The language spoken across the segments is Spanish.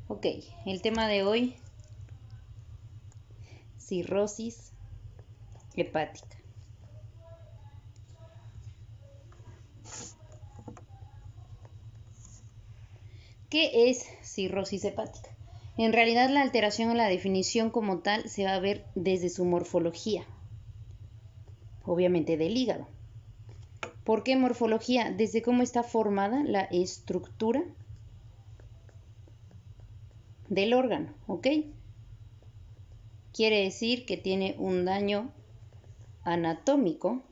Ok, el tema de hoy, cirrosis hepática. ¿Qué es cirrosis hepática? En realidad la alteración o la definición como tal se va a ver desde su morfología, obviamente del hígado. ¿Por qué morfología? Desde cómo está formada la estructura del órgano, ¿ok? Quiere decir que tiene un daño anatómico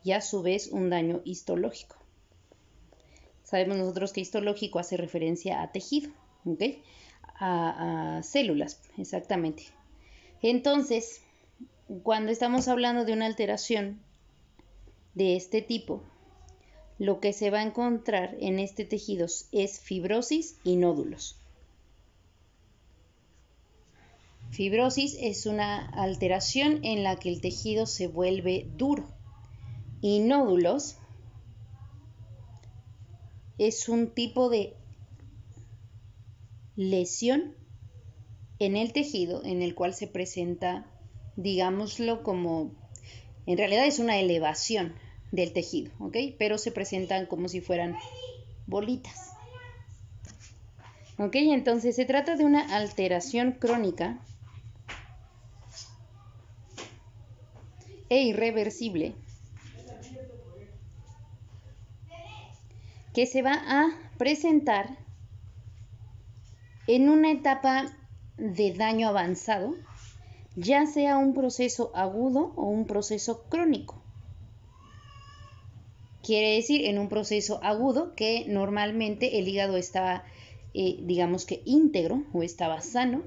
y a su vez un daño histológico. Sabemos nosotros que histológico hace referencia a tejido, ¿ok? A células, exactamente. Entonces, cuando estamos hablando de una alteración de este tipo, lo que se va a encontrar en este tejido es fibrosis y nódulos. Fibrosis es una alteración en la que el tejido se vuelve duro y nódulos es un tipo de lesión en el tejido en el cual se presenta, digámoslo como, en realidad es una elevación del tejido, ¿ok? Pero se presentan como si fueran bolitas. ¿Ok? Entonces se trata de una alteración crónica e irreversible que se va a presentar en una etapa de daño avanzado, ya sea un proceso agudo o un proceso crónico. Quiere decir, en un proceso agudo que normalmente el hígado estaba, digamos que íntegro o estaba sano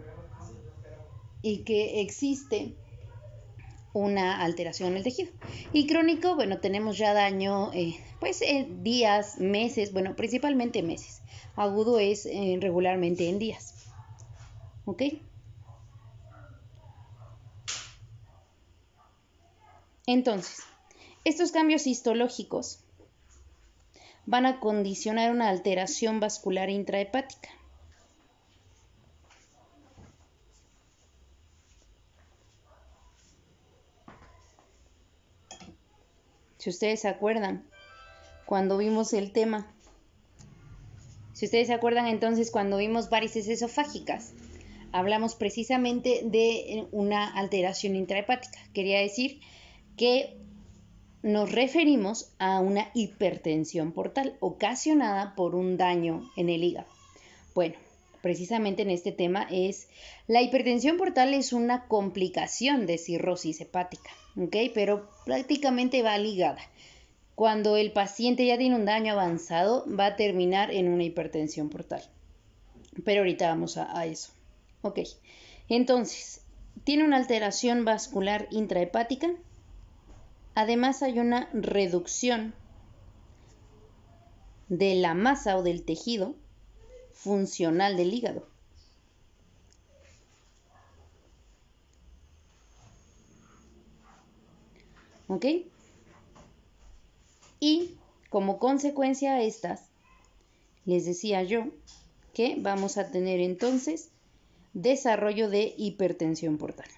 y que existe una alteración en el tejido. Y crónico, bueno, tenemos ya daño, días, meses, bueno, principalmente meses. Agudo es regularmente en días. ¿Ok? Entonces, estos cambios histológicos van a condicionar una alteración vascular intrahepática. Si ustedes se acuerdan, cuando vimos el tema, si ustedes se acuerdan entonces cuando vimos varices esofágicas, hablamos precisamente de una alteración intrahepática. Quería decir que nos referimos a una hipertensión portal ocasionada por un daño en el hígado. Bueno, precisamente en este tema la hipertensión portal es una complicación de cirrosis hepática, ¿ok? Pero prácticamente va ligada. Cuando el paciente ya tiene un daño avanzado, va a terminar en una hipertensión portal. Pero ahorita vamos a eso. Ok, entonces, tiene una alteración vascular intrahepática. Además hay una reducción de la masa o del tejido funcional del hígado. ¿Ok? Y como consecuencia a estas, les decía yo que vamos a tener entonces desarrollo de hipertensión portal.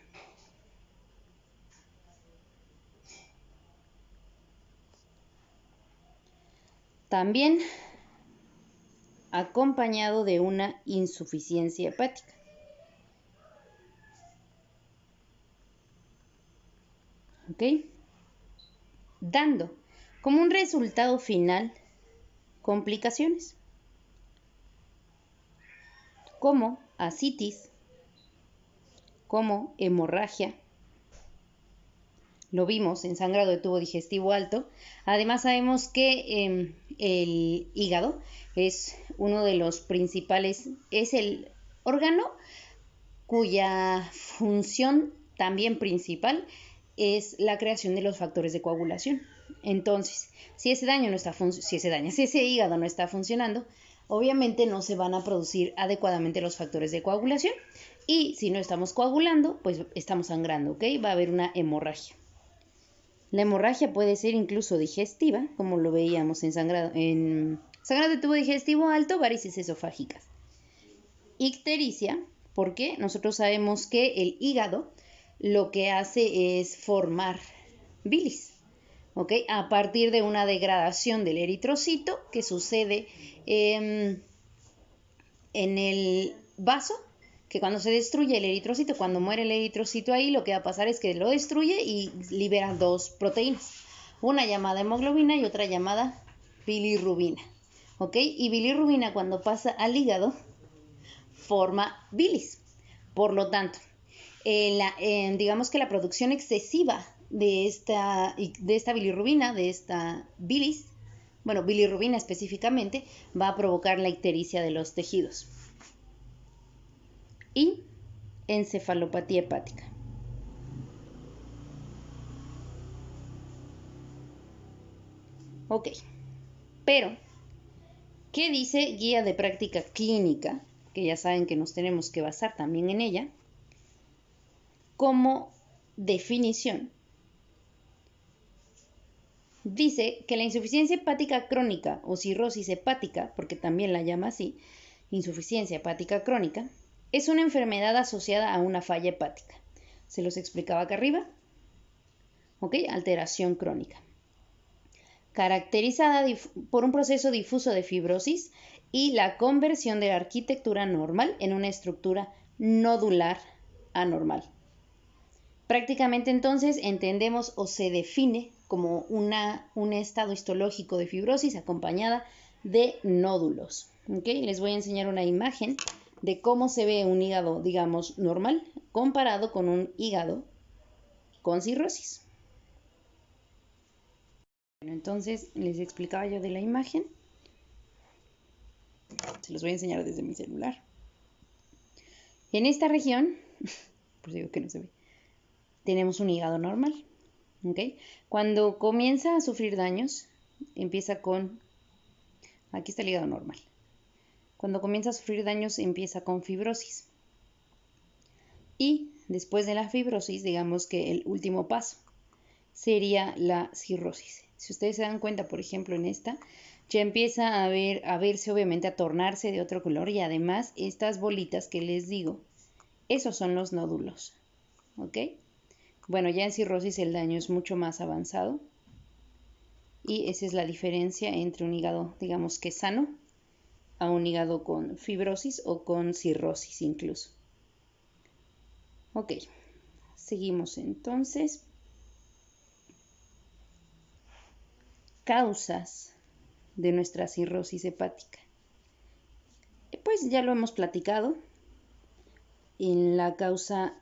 También acompañado de una insuficiencia hepática. ¿Ok? Dando como un resultado final complicaciones como ascitis, como hemorragia. Lo vimos en sangrado de tubo digestivo alto. Además sabemos que el hígado es uno de los principales, es el órgano cuya función también principal es la creación de los factores de coagulación. Entonces, si ese hígado no está funcionando, obviamente no se van a producir adecuadamente los factores de coagulación. Y si no estamos coagulando, pues estamos sangrando, ¿ok? Va a haber una hemorragia. La hemorragia puede ser incluso digestiva, como lo veíamos en sangrado de tubo digestivo alto, varices esofágicas. ictericia, porque nosotros sabemos que el hígado lo que hace es formar bilis, ¿ok? A partir de una degradación del eritrocito que sucede en el vaso, que cuando se destruye el eritrocito, cuando muere el eritrocito ahí, lo que va a pasar es que lo destruye y libera dos proteínas, una llamada hemoglobina y otra llamada bilirrubina, ¿ok? Y bilirrubina cuando pasa al hígado forma bilis. Por lo tanto, digamos que la producción excesiva de esta bilirrubina, de esta bilis, bueno, bilirrubina específicamente, va a provocar la ictericia de los tejidos. Y encefalopatía hepática. Ok, pero, ¿qué dice Guía de Práctica Clínica? Que ya saben que nos tenemos que basar también en ella. Como definición, dice que la insuficiencia hepática crónica o cirrosis hepática, porque también la llama así, insuficiencia hepática crónica, es una enfermedad asociada a una falla hepática. Se los explicaba acá arriba. ¿Ok? Alteración crónica. Caracterizada por un proceso difuso de fibrosis y la conversión de la arquitectura normal en una estructura nodular anormal. Prácticamente entonces entendemos o se define como un estado histológico de fibrosis acompañada de nódulos. ¿Okay? Les voy a enseñar una imagen de cómo se ve un hígado, digamos, normal comparado con un hígado con cirrosis. Bueno, entonces les explicaba yo de la imagen. Se los voy a enseñar desde mi celular. En esta región, por si digo que no se ve, tenemos un hígado normal. ¿Okay? Cuando comienza a sufrir daños, empieza con... Aquí está el hígado normal. Cuando comienza a sufrir daños, empieza con fibrosis. Y después de la fibrosis, digamos que el último paso sería la cirrosis. Si ustedes se dan cuenta, por ejemplo, en esta, ya empieza a verse, obviamente, a tornarse de otro color y además estas bolitas que les digo, esos son los nódulos. ¿Ok? Bueno, ya en cirrosis el daño es mucho más avanzado y esa es la diferencia entre un hígado, digamos que sano, a un hígado con fibrosis o con cirrosis incluso. Ok, seguimos entonces. Causas de nuestra cirrosis hepática. Pues ya lo hemos platicado. En la causa,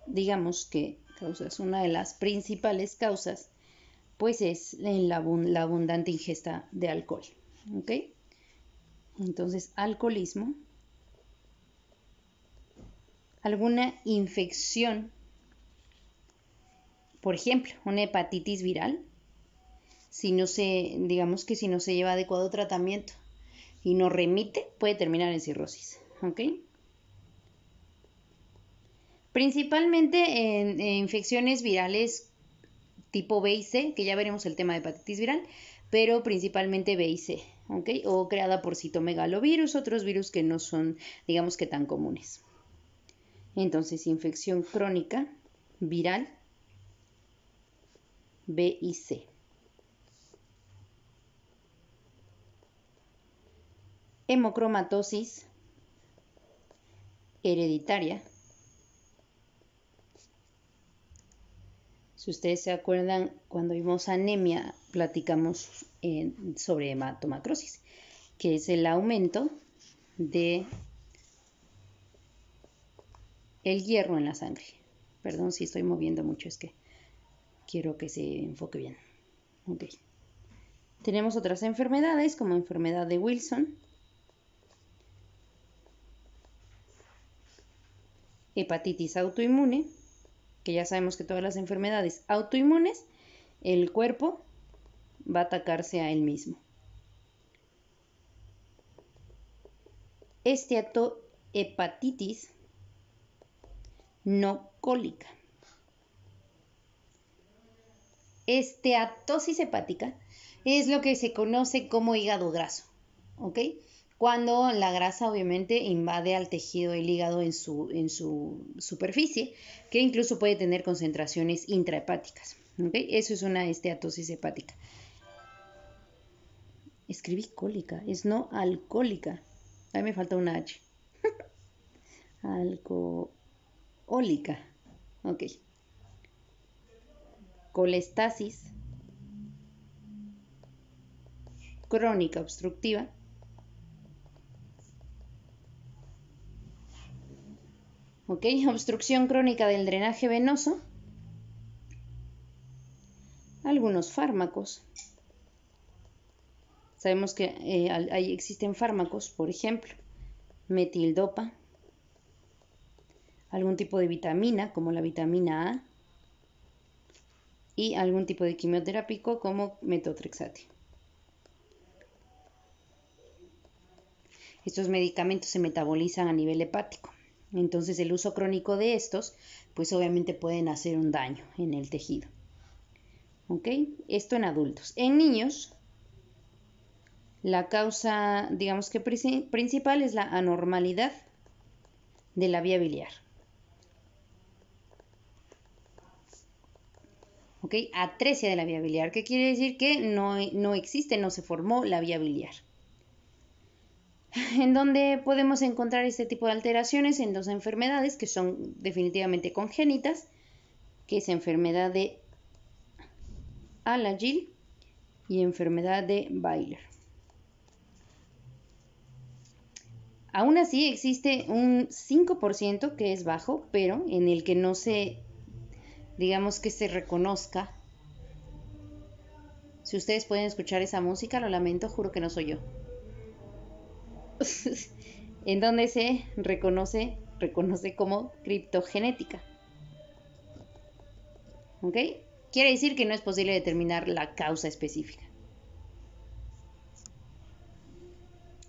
digamos que una de las principales causas, pues es la abundante ingesta de alcohol. ¿Ok? Entonces, alcoholismo, alguna infección, por ejemplo, una hepatitis viral, digamos que si no se lleva adecuado tratamiento y no remite, puede terminar en cirrosis. ¿Ok? Principalmente en infecciones virales tipo B y C, que ya veremos el tema de hepatitis viral, pero principalmente B y C, ¿ok? O creada por citomegalovirus, otros virus que no son, digamos que tan comunes. Entonces, infección crónica viral B y C. Hemocromatosis hereditaria. Si ustedes se acuerdan, cuando vimos anemia, platicamos sobre hematomacrosis, que es el aumento de el hierro en la sangre. Perdón si estoy moviendo mucho, es que quiero que se enfoque bien. Ok. Tenemos otras enfermedades como enfermedad de Wilson, hepatitis autoinmune, que ya sabemos que todas las enfermedades autoinmunes, el cuerpo va a atacarse a él mismo. Esteatohepatitis no cólica. Esteatosis hepática es lo que se conoce como hígado graso, ¿ok? cuando la grasa obviamente invade al tejido del hígado en su superficie, que incluso puede tener concentraciones intrahepáticas. ¿Okay? Eso es una esteatosis hepática. Escribí cólica, es no alcohólica. Ahí me falta una H. Alcohólica. Ok. Colestasis crónica obstructiva. Ok, obstrucción crónica del drenaje venoso. Algunos fármacos. Sabemos que existen fármacos, por ejemplo, metildopa, algún tipo de vitamina como la vitamina A y algún tipo de quimioterápico como metotrexate. Estos medicamentos se metabolizan a nivel hepático. Entonces el uso crónico de estos, pues obviamente pueden hacer un daño en el tejido. ¿Ok? Esto en adultos. En niños, la causa, digamos que principal es la anormalidad de la vía biliar. ¿Ok? Atresia de la vía biliar, que quiere decir que no existe, no se formó la vía biliar. En donde podemos encontrar este tipo de alteraciones en dos enfermedades que son definitivamente congénitas, que es enfermedad de Alagille y enfermedad de Bailler. Aún así existe un 5% que es bajo, pero en el que no se, digamos que se reconozca. Si ustedes pueden escuchar esa música, lo lamento, juro que no soy yo. En donde se reconoce como criptogenética. ¿Ok? Quiere decir que no es posible determinar la causa específica.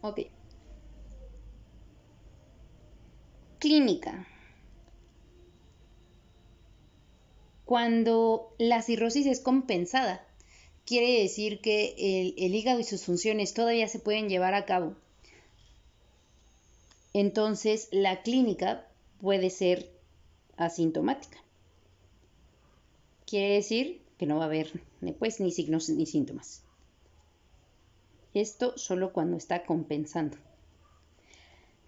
Ok. Clínica. Cuando la cirrosis es compensada, quiere decir que el hígado y sus funciones todavía se pueden llevar a cabo. Entonces, la clínica puede ser asintomática. Quiere decir que no va a haber pues, ni signos ni síntomas. Esto solo cuando está compensando.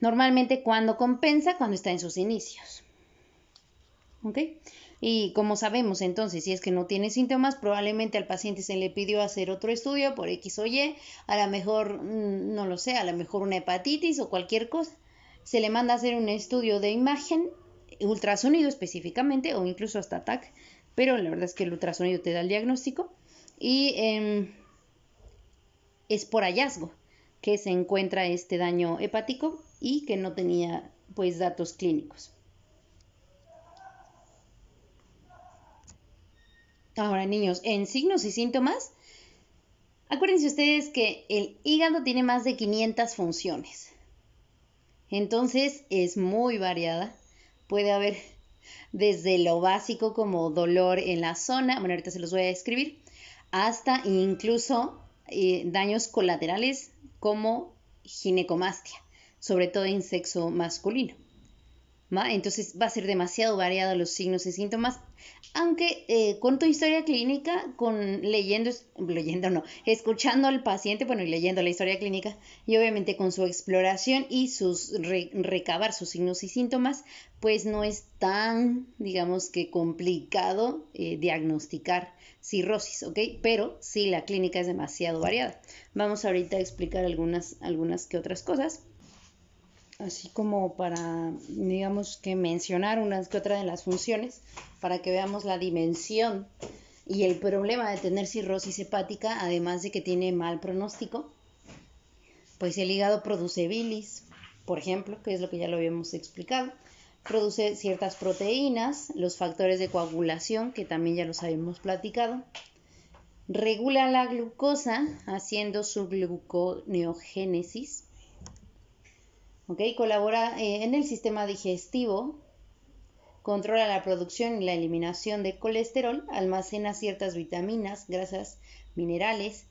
Normalmente cuando compensa, cuando está en sus inicios. ¿Ok? Y como sabemos entonces, si es que no tiene síntomas, probablemente al paciente se le pidió hacer otro estudio por X o Y, a lo mejor, no lo sé, a lo mejor una hepatitis o cualquier cosa. Se le manda a hacer un estudio de imagen, ultrasonido específicamente, o incluso hasta TAC, pero la verdad es que el ultrasonido te da el diagnóstico y es por hallazgo que se encuentra este daño hepático y que no tenía pues datos clínicos. Ahora, niños, en signos y síntomas, acuérdense ustedes que el hígado tiene más de 500 funciones. Entonces es muy variada. Puede haber desde lo básico como dolor en la zona, bueno, ahorita se los voy a describir, hasta incluso daños colaterales como ginecomastia, sobre todo en sexo masculino. ¿Va? Entonces va a ser demasiado variado los signos y síntomas, aunque con tu historia clínica, escuchando al paciente, bueno, y leyendo la historia clínica, y obviamente con su exploración y recabar sus signos y síntomas, pues no es tan, digamos que complicado diagnosticar cirrosis, ¿ok? Pero sí, la clínica es demasiado variada. Vamos ahorita a explicar algunas que otras cosas, así como para, digamos que mencionar unas que otras de las funciones, para que veamos la dimensión y el problema de tener cirrosis hepática, además de que tiene mal pronóstico. Pues el hígado produce bilis, por ejemplo, que es lo que ya lo habíamos explicado. Produce ciertas proteínas, los factores de coagulación, que también ya los habíamos platicado. Regula la glucosa, haciendo su gluconeogénesis. ¿Okay? Colabora en el sistema digestivo, controla la producción y la eliminación de colesterol, almacena ciertas vitaminas, grasas, minerales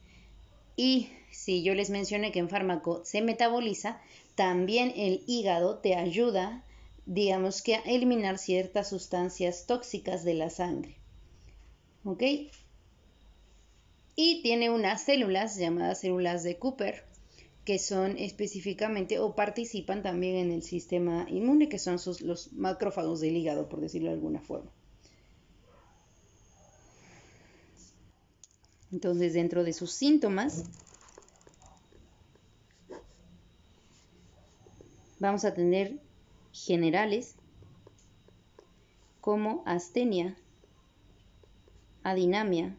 Y si yo les mencioné que en fármaco se metaboliza, también el hígado te ayuda, digamos que a eliminar ciertas sustancias tóxicas de la sangre. ¿Ok? Y tiene unas células llamadas células de Cooper, que son específicamente o participan también en el sistema inmune, que son los macrófagos del hígado, por decirlo de alguna forma. Entonces, dentro de sus síntomas, vamos a tener generales como astenia, adinamia.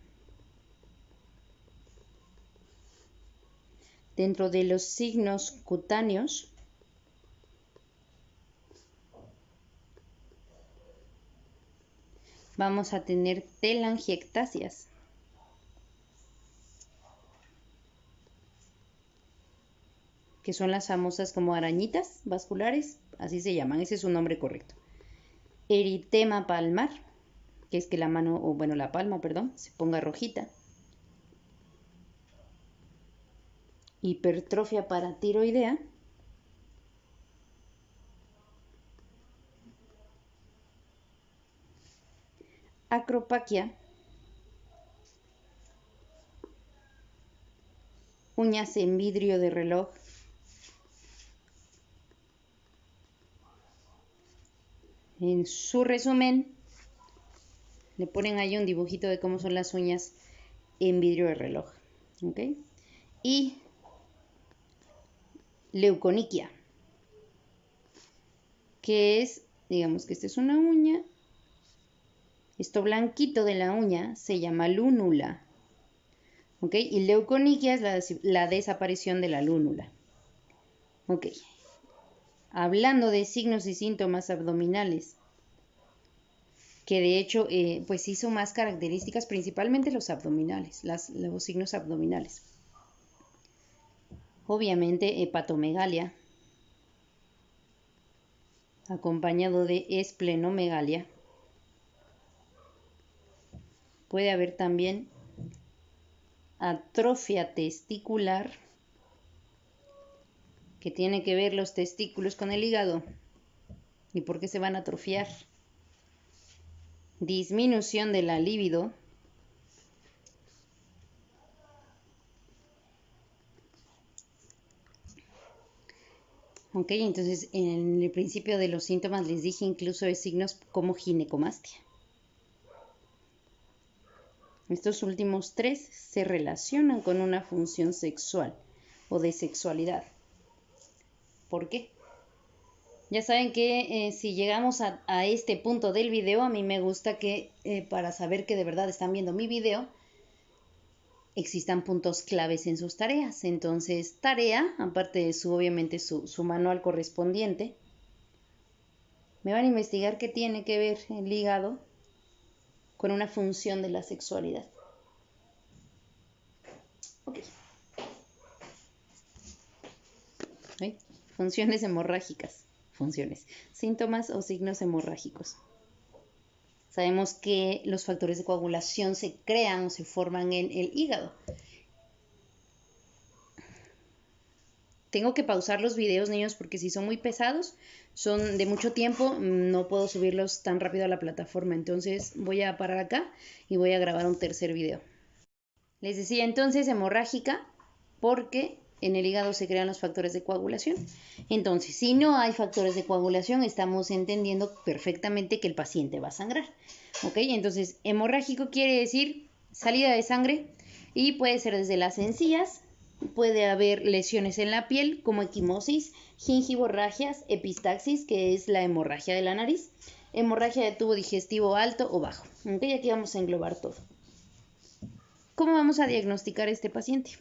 Dentro de los signos cutáneos, vamos a tener telangiectasias. Que son las famosas como arañitas vasculares, así se llaman, ese es su nombre correcto. Eritema palmar, que es que la mano, o bueno, la palma, perdón, se ponga rojita. Hipertrofia paratiroidea. Acropaquia. Uñas en vidrio de reloj. En su resumen, le ponen ahí un dibujito de cómo son las uñas en vidrio de reloj. ¿Ok? Y leuconiquia, que es, digamos que esta es una uña. Esto blanquito de la uña se llama lúnula. ¿Ok? Y leuconiquia es la desaparición de la lúnula. ¿Ok? Hablando de signos y síntomas abdominales, que de hecho, pues sí son más características, principalmente los abdominales, los signos abdominales. Obviamente, hepatomegalia, acompañado de esplenomegalia. Puede haber también atrofia testicular, que tiene que ver los testículos con el hígado. ¿Y por qué se van a atrofiar? Disminución de la libido. Ok, entonces en el principio de los síntomas les dije incluso de signos como ginecomastia. Estos últimos tres se relacionan con una función sexual o de sexualidad. ¿Por qué? Ya saben que si llegamos a este punto del video, a mí me gusta que para saber que de verdad están viendo mi video, existan puntos claves en sus tareas. Entonces, tarea, aparte de obviamente su manual correspondiente, me van a investigar qué tiene que ver el hígado con una función de la sexualidad. Ok. ¿Sí? Funciones hemorrágicas. Funciones. Síntomas o signos hemorrágicos. Sabemos que los factores de coagulación se crean o se forman en el hígado. Tengo que pausar los videos, niños, porque si son muy pesados, son de mucho tiempo, no puedo subirlos tan rápido a la plataforma. Entonces voy a parar acá y voy a grabar un tercer video. Les decía entonces hemorrágica porque en el hígado se crean los factores de coagulación. Entonces, si no hay factores de coagulación, estamos entendiendo perfectamente que el paciente va a sangrar. ¿Ok? Entonces, hemorrágico quiere decir salida de sangre y puede ser desde las encías, puede haber lesiones en la piel como equimosis, gingivorragias, epistaxis, que es la hemorragia de la nariz, hemorragia de tubo digestivo alto o bajo. ¿Ok? Aquí vamos a englobar todo. ¿Cómo vamos a diagnosticar a este paciente?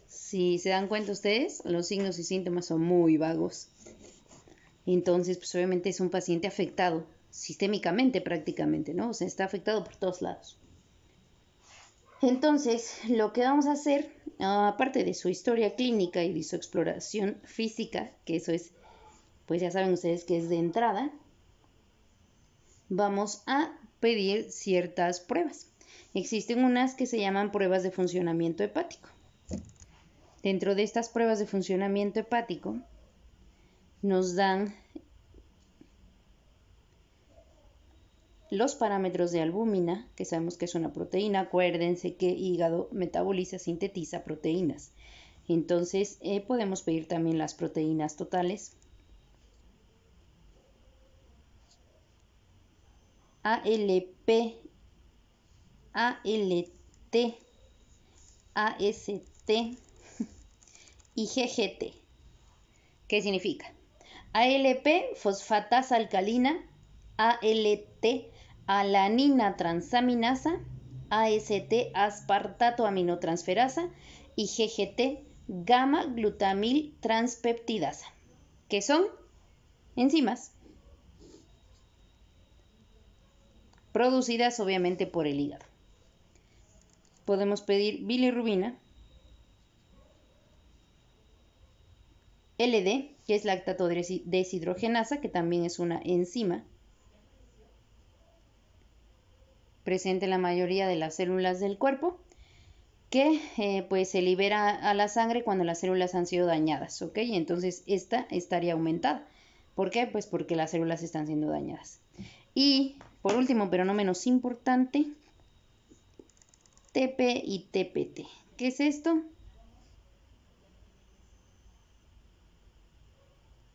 Si se dan cuenta ustedes, los signos y síntomas son muy vagos. Entonces, pues obviamente es un paciente afectado sistémicamente prácticamente, ¿no? O sea, está afectado por todos lados. Entonces, lo que vamos a hacer, aparte de su historia clínica y de su exploración física, que eso es, pues ya saben ustedes que es de entrada, vamos a pedir ciertas pruebas. Existen unas que se llaman pruebas de funcionamiento hepático. Dentro de estas pruebas de funcionamiento hepático nos dan los parámetros de albúmina, que sabemos que es una proteína. Acuérdense que hígado metaboliza, sintetiza proteínas. Entonces podemos pedir también las proteínas totales. ALP, ALT, AST y GGT. ¿Qué significa? ALP, fosfatasa alcalina, ALT, alanina transaminasa, AST, aspartato aminotransferasa y GGT, gamma glutamil transpeptidasa, que son enzimas producidas obviamente por el hígado. Podemos pedir bilirrubina, LD, que es lactato deshidrogenasa, que también es una enzima presente en la mayoría de las células del cuerpo, que pues se libera a la sangre cuando las células han sido dañadas, ¿ok? Entonces esta estaría aumentada. ¿Por qué? Pues porque las células están siendo dañadas. Y por último, pero no menos importante, TP y TPT. ¿Qué es esto?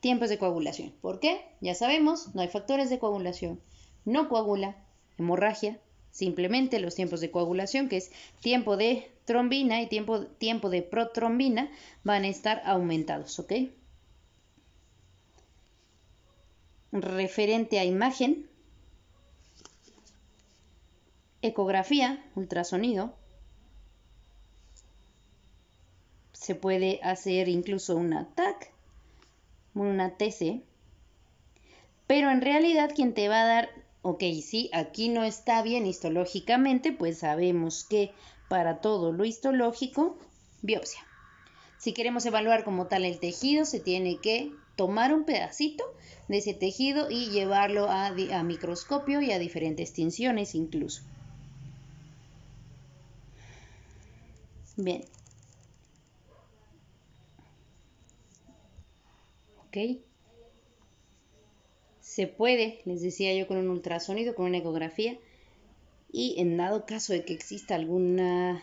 Tiempos de coagulación. ¿Por qué? Ya sabemos, no hay factores de coagulación. No coagula, hemorragia. Simplemente los tiempos de coagulación, que es tiempo de trombina y tiempo de protrombina, van a estar aumentados, ¿ok? Referente a imagen, ecografía, ultrasonido. Se puede hacer incluso una TAC, una TC. Pero en realidad quien te va a dar, ok, sí, aquí no está bien histológicamente, pues sabemos que para todo lo histológico, biopsia. Si queremos evaluar como tal el tejido, se tiene que tomar un pedacito de ese tejido y llevarlo a microscopio y a diferentes tinciones incluso. Bien. Ok. Se puede, les decía yo, con un ultrasonido, con una ecografía, y en dado caso de que exista alguna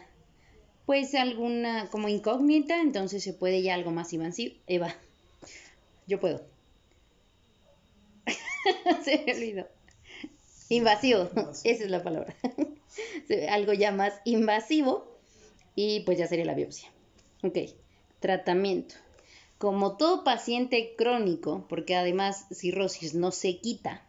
como incógnita, entonces se puede ya algo más invasivo. Yo puedo. Se me olvidó. Invasivo, esa es la palabra. Algo ya más invasivo y pues ya sería la biopsia. Ok, tratamiento. Como todo paciente crónico, porque además cirrosis no se quita,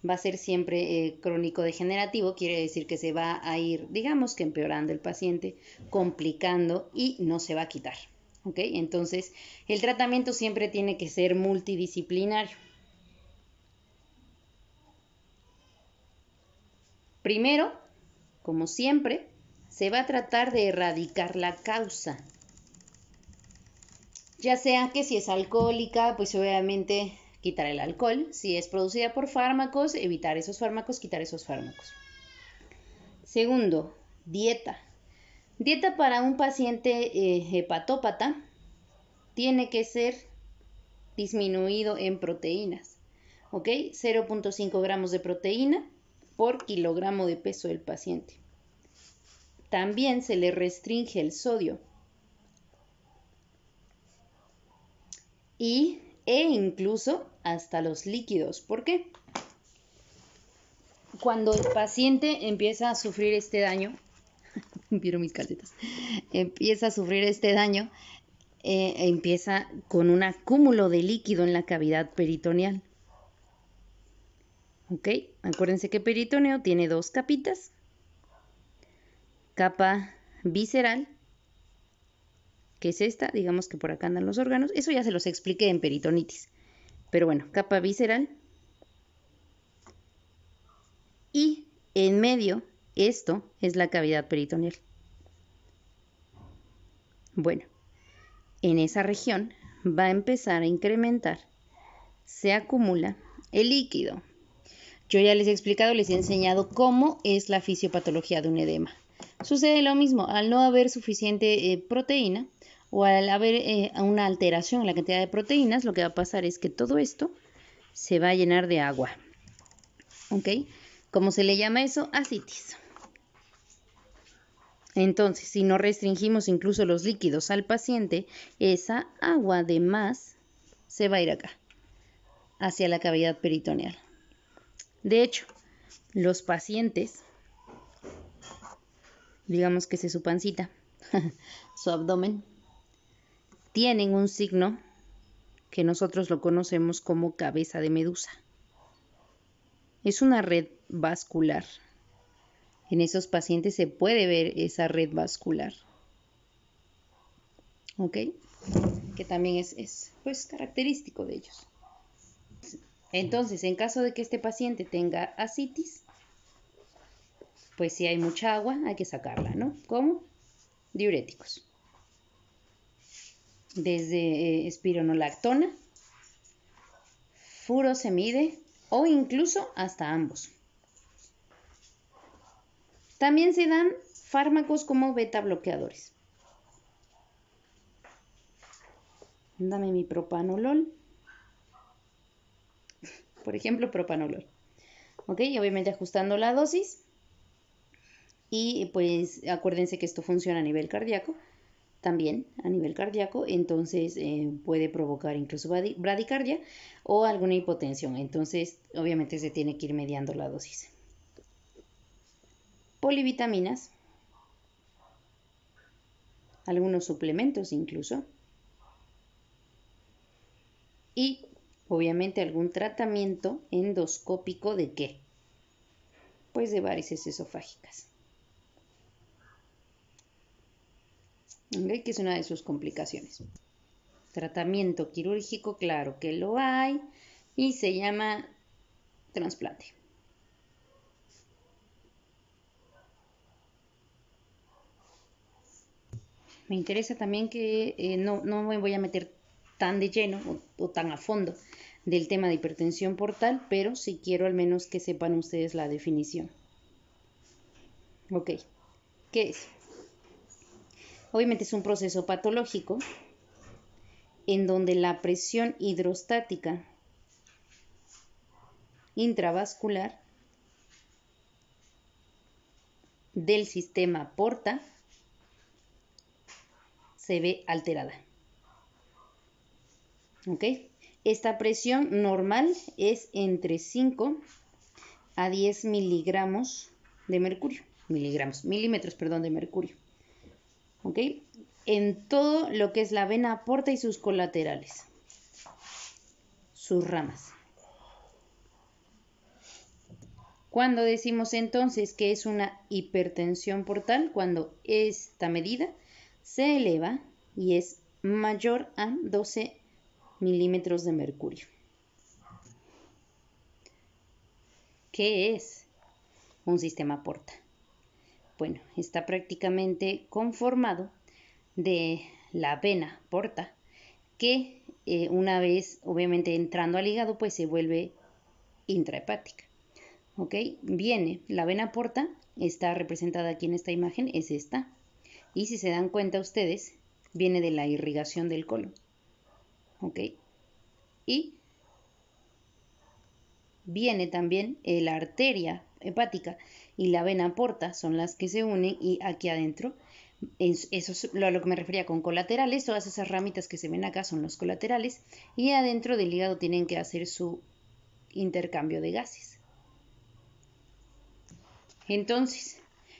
va a ser siempre crónico degenerativo, quiere decir que se va a ir, digamos que empeorando el paciente, complicando y no se va a quitar. ¿Ok? Entonces, el tratamiento siempre tiene que ser multidisciplinario. Primero, como siempre, se va a tratar de erradicar la causa. Ya sea que si es alcohólica, pues obviamente quitar el alcohol. Si es producida por fármacos, evitar esos fármacos, quitar esos fármacos. Segundo, dieta. Dieta para un paciente hepatópata tiene que ser disminuido en proteínas. ¿Ok? 0.5 gramos de proteína por kilogramo de peso del paciente. También se le restringe el sodio. E incluso hasta los líquidos. ¿Por qué? Cuando el paciente empieza a sufrir este daño, mis calcetas, empieza a sufrir este daño, empieza con un acúmulo de líquido en la cavidad peritoneal. ¿Ok? Acuérdense que peritoneo tiene dos capitas. Capa visceral, que es esta, digamos que por acá andan los órganos. Eso ya se los expliqué en peritonitis. Pero bueno, capa visceral. Y en medio, esto es la cavidad peritoneal. Bueno, en esa región va a empezar a incrementar, se acumula el líquido. Yo ya les he explicado, les he enseñado cómo es la fisiopatología de un edema. Sucede lo mismo, al no haber suficiente proteína o al haber una alteración en la cantidad de proteínas, lo que va a pasar es que todo esto se va a llenar de agua. ¿Ok? ¿Cómo se le llama eso? Ascitis. Entonces, si no restringimos incluso los líquidos al paciente, esa agua de más se va a ir acá, hacia la cavidad peritoneal. De hecho, los pacientes, digamos que es su pancita, su abdomen, tienen un signo que nosotros lo conocemos como cabeza de medusa. Es una red vascular. En esos pacientes se puede ver esa red vascular. ¿Ok? Que también es pues, característico de ellos. Entonces, en caso de que este paciente tenga ascitis, pues si hay mucha agua, hay que sacarla, ¿no? ¿Cómo? Diuréticos. Desde espironolactona, furosemide o incluso hasta ambos. También se dan fármacos como beta bloqueadores. Dame mi propanolol. Por ejemplo, propanolol. ¿Ok? Obviamente ajustando la dosis. Y pues acuérdense que esto funciona a nivel cardíaco. También a nivel cardíaco. Entonces puede provocar incluso bradicardia o alguna hipotensión. Entonces obviamente se tiene que ir mediando la dosis. Polivitaminas. Algunos suplementos incluso. Y obviamente algún tratamiento endoscópico ¿de qué? Pues de varices esofágicas. ¿Okay? Que es una de sus complicaciones. Tratamiento quirúrgico, claro que lo hay y se llama trasplante. Me interesa también que no me voy a meter tan de lleno o tan a fondo del tema de hipertensión portal, pero sí quiero al menos que sepan ustedes la definición. Ok, ¿qué es? Obviamente es un proceso patológico en donde la presión hidrostática intravascular del sistema porta se ve alterada. ¿Ok? Esta presión normal es entre 5 a 10 milímetros de mercurio. ¿Ok? En todo lo que es la vena porta y sus colaterales, sus ramas. Cuando decimos entonces que es una hipertensión portal, cuando esta medida se eleva y es mayor a 12 milímetros de mercurio. ¿Qué es un sistema porta? Bueno, está prácticamente conformado de la vena porta que una vez obviamente entrando al hígado pues se vuelve intrahepática. ¿Ok? Viene la vena porta, está representada aquí en esta imagen, es esta. Y si se dan cuenta ustedes, viene de la irrigación del colon. ¿Ok? Y viene también la arteria hepática y la vena porta, son las que se unen y aquí adentro, eso es a lo que me refería con colaterales, todas esas ramitas que se ven acá son los colaterales y adentro del hígado tienen que hacer su intercambio de gases. Entonces,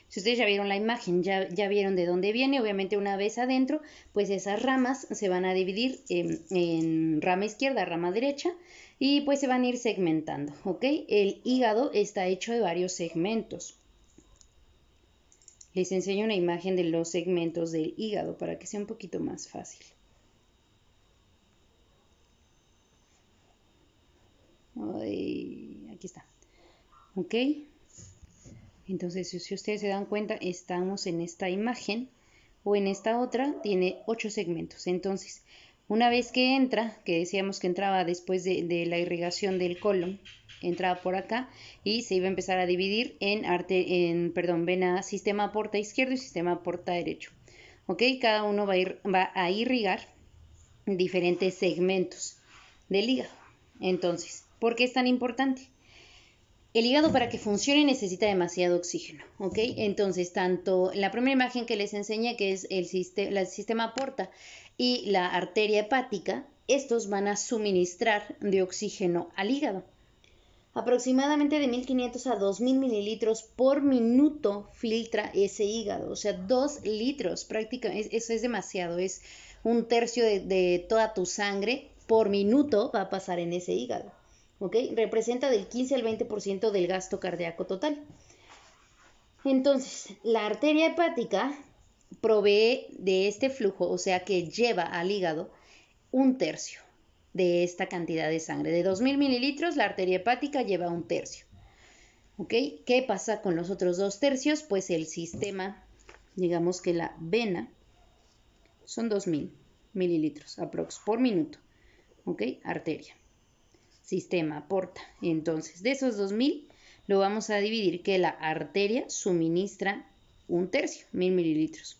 si ustedes ya vieron la imagen, ya vieron de dónde viene, obviamente una vez adentro, pues esas ramas se van a dividir en rama izquierda, rama derecha, y pues se van a ir segmentando, ¿ok? El hígado está hecho de varios segmentos. Les enseño una imagen de los segmentos del hígado para que sea un poquito más fácil. Ay, aquí está, ¿ok? Entonces, si ustedes se dan cuenta, estamos en esta imagen o en esta otra, tiene 8 segmentos. Entonces, Una vez que entra, que decíamos que entraba después de la irrigación del colon, entraba por acá y se iba a empezar a dividir en vena sistema porta izquierdo y sistema porta derecho. ¿Ok? Cada uno va a irrigar diferentes segmentos del hígado. Entonces, ¿por qué es tan importante? El hígado para que funcione necesita demasiado oxígeno, ¿ok? Entonces, tanto la primera imagen que les enseñé, que es el sistema porta y la arteria hepática, estos van a suministrar de oxígeno al hígado. Aproximadamente de 1500 a 2000 mililitros por minuto filtra ese hígado, o sea, 2 litros prácticamente, eso es demasiado, es un tercio de toda tu sangre por minuto va a pasar en ese hígado. ¿Ok? Representa del 15 al 20% del gasto cardíaco total. Entonces, la arteria hepática provee de este flujo, o sea que lleva al hígado un tercio de esta cantidad de sangre. De 2000 mililitros, la arteria hepática lleva un tercio. ¿Ok? ¿Qué pasa con los otros 2 tercios? Pues el sistema, digamos que la vena, son 2000 mililitros aprox por minuto. ¿Ok? Arteria. Sistema porta. Entonces, de esos 2000 lo vamos a dividir que la arteria suministra un tercio, 1000 mililitros.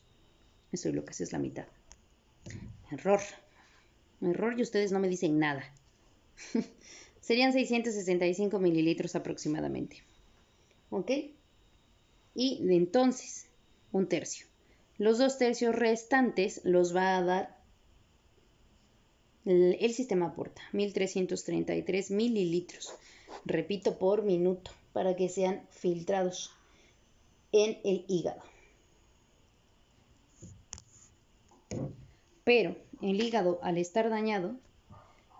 Eso es lo que hace, es la mitad. Error. Error y ustedes no me dicen nada. Serían 665 mililitros aproximadamente. ¿Ok? Y entonces, un tercio. Los 2 tercios restantes los va a dar el sistema porta, 1333 mililitros, repito, por minuto, para que sean filtrados en el hígado. Pero el hígado, al estar dañado,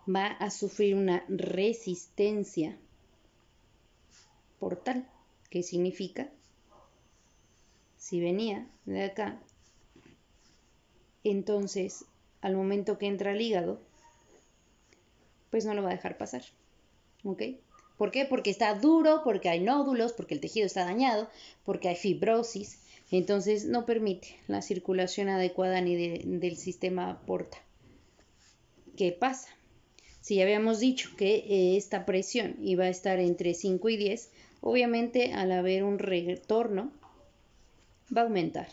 va a sufrir una resistencia portal. ¿Qué significa? Si venía de acá, entonces al momento que entra al hígado, pues no lo va a dejar pasar. ¿Ok? ¿Por qué? Porque está duro, porque hay nódulos, porque el tejido está dañado, porque hay fibrosis. Entonces no permite la circulación adecuada ni del sistema porta. ¿Qué pasa? Si ya habíamos dicho que esta presión iba a estar entre 5 y 10, obviamente al haber un retorno va a aumentar.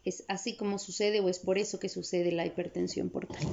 ¿Es así como sucede o es por eso que sucede la hipertensión portal?